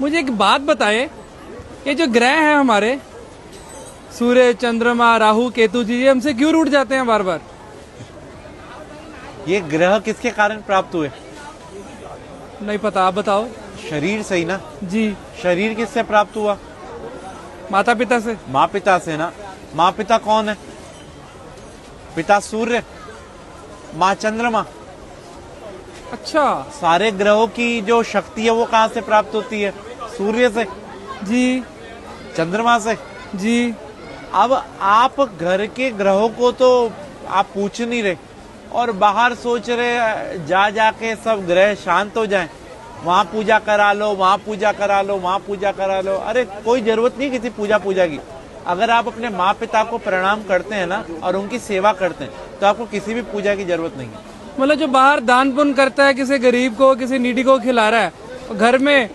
मुझे एक बात बताएं, ये जो ग्रह हैं हमारे सूर्य, चंद्रमा, राहु, केतु जी, ये हमसे क्यों रूठ जाते हैं बार बार? ये ग्रह किसके कारण प्राप्त हुए? नहीं पता, आप बताओ। शरीर से ही ना जी। शरीर किससे प्राप्त हुआ? माता पिता से। माँ पिता से ना। माँ पिता कौन है? पिता सूर्य, माँ चंद्रमा। अच्छा। सारे ग्रहों की जो शक्ति है वो कहाँ से प्राप्त होती है? सूर्य से जी। चंद्रमा से जी। अब आप घर के ग्रहों को तो आप पूछ नहीं रहे और बाहर सोच रहे जा जाके सब ग्रह शांत हो जाएं, वहां पूजा करा लो, वहां पूजा करा लो, वहां पूजा करा लो। अरे कोई जरूरत नहीं किसी पूजा की। अगर आप अपने माँ पिता को प्रणाम करते हैं ना और उनकी सेवा करते हैं तो आपको किसी भी पूजा की जरूरत नहीं है। मतलब जो बाहर दान पुण्य करता है, किसी गरीब को, किसी नीडी को खिला रहा है, और घर में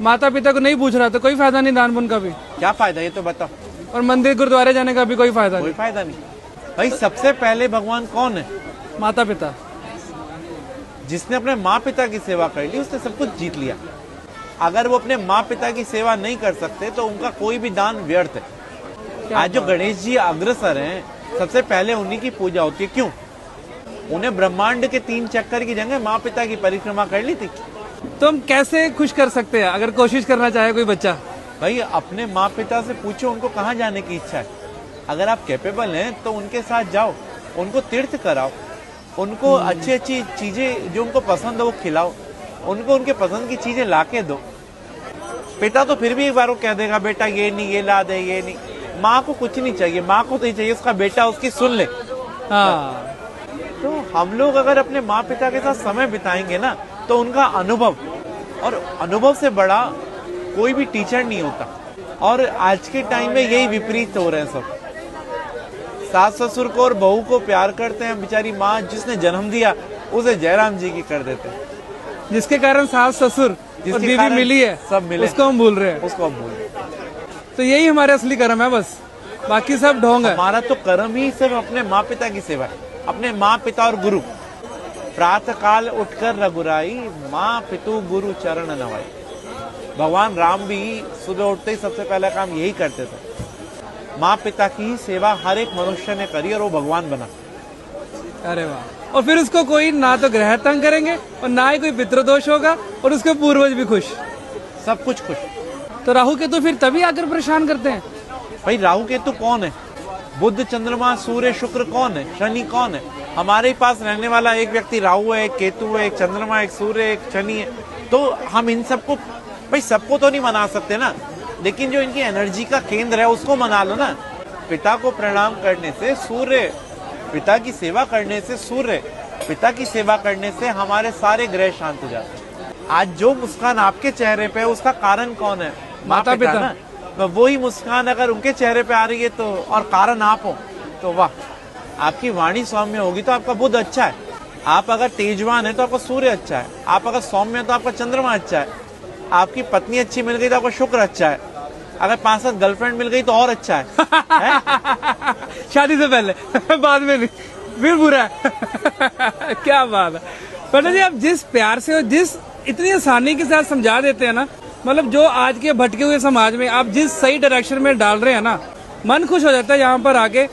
माता पिता को नहीं पूछ रहा, तो कोई फायदा नहीं दान पुण्य का भी। क्या फायदा ये तो बताओ। और मंदिर गुरुद्वारे जाने का भी कोई फायदा कोई फायदा नहीं। भाई सबसे पहले भगवान कौन है? माता पिता। जिसने अपने माँ पिता की सेवा कर ली उसने सब कुछ जीत लिया। अगर वो अपने माँ पिता की सेवा नहीं कर सकते तो उनका कोई भी दान व्यर्थ है। आज जो गणेश जी अग्रसर हैं, सबसे पहले उन्हीं की पूजा होती है। क्यों? उन्हें ब्रह्मांड के 3 चक्कर की जगह माँ पिता की परिक्रमा कर ली थी। तो हम कैसे खुश कर सकते हैं अगर कोशिश करना चाहे कोई बच्चा? भाई अपने माँ पिता से पूछो उनको कहाँ जाने की इच्छा है। अगर आप कैपेबल हैं तो उनके साथ जाओ, उनको तीर्थ कराओ, उनको अच्छी अच्छी चीजें जो उनको पसंद हो वो खिलाओ, उनको उनके पसंद की चीजें ला के दो। पिता तो फिर भी एक बार वो कह देगा बेटा ये नहीं, ये ला दे, ये नहीं। माँ को कुछ नहीं चाहिए, माँ को तो ही चाहिए उसका बेटा उसकी सुन ले। हाँ। तो हम लोग अगर अपने माँ पिता के साथ समय बिताएंगे ना तो उनका अनुभव, और अनुभव से बड़ा कोई भी टीचर नहीं होता। और आज के टाइम में यही विपरीत हो रहे हैं सब। सास ससुर को और बहू को प्यार करते हैं, बेचारी माँ जिसने जन्म दिया उसे जयराम जी की कर देते हैं। जिसके कारण सास ससुर और बीवी मिली है, सब मिले, उसको हम भूल रहे हैं। उसको हम भूल रहे हैं। तो यही हमारे असली कर्म है, बस बाकी सब ढोंग है। हमारा तो कर्म ही सिर्फ अपने माँ पिता की सेवा है, अपने माँ पिता और गुरु। प्रातः काल उठकर रघुराई, माँ पितु गुरु चरण नवाई। भगवान राम भी सुबह उठते ही सबसे पहला काम यही करते थे। माँ पिता की ही सेवा हर एक मनुष्य ने करी और वो भगवान बना। अरे वाह। और फिर उसको कोई ना तो ग्रह तंग करेंगे और ना ही कोई पितृदोष होगा, और उसके पूर्वज भी खुश, सब कुछ खुश। तो राहु केतु फिर तभी आकर परेशान करते हैं। भाई राहु केतु कौन है? बुध, चंद्रमा, सूर्य, शुक्र कौन है? शनि कौन है? हमारे पास रहने वाला एक व्यक्ति राहु है, एक केतु है, एक चंद्रमा, एक सूर्य, एक शनि है। तो हम इन सबको, भाई सबको तो नहीं मना सकते ना, लेकिन जो इनकी एनर्जी का केंद्र है उसको मना लो ना। पिता को प्रणाम करने से सूर्य, पिता की सेवा करने से सूर्य, पिता की सेवा करने से हमारे सारे ग्रह शांत हो जाते हैं। आज जो मुस्कान आपके चेहरे पे है उसका कारण कौन है? माता पिता ना। तो वही मुस्कान अगर उनके चेहरे पे आ रही है तो, और कारण आप हो, तो वाह, आपकी वाणी सौम्य होगी तो आपका बुध अच्छा है। आप अगर तेजवान है तो आपका सूर्य अच्छा है। आप अगर सौम्य है तो आपका चंद्रमा अच्छा है। आपकी पत्नी अच्छी मिल गई तो आपका शुक्र अच्छा है। अगर 5-7 गर्लफ्रेंड मिल गई तो और अच्छा है, शादी से पहले बाद में नहीं, फिर बुरा है। क्या बात है पंडित जी, आप जिस प्यार से और जिस इतनी आसानी के साथ समझा देते हैं ना, मतलब जो आज के भटके हुए समाज में आप जिस सही डायरेक्शन में डाल रहे हैं ना, मन खुश हो जाता है यहाँ पर आके।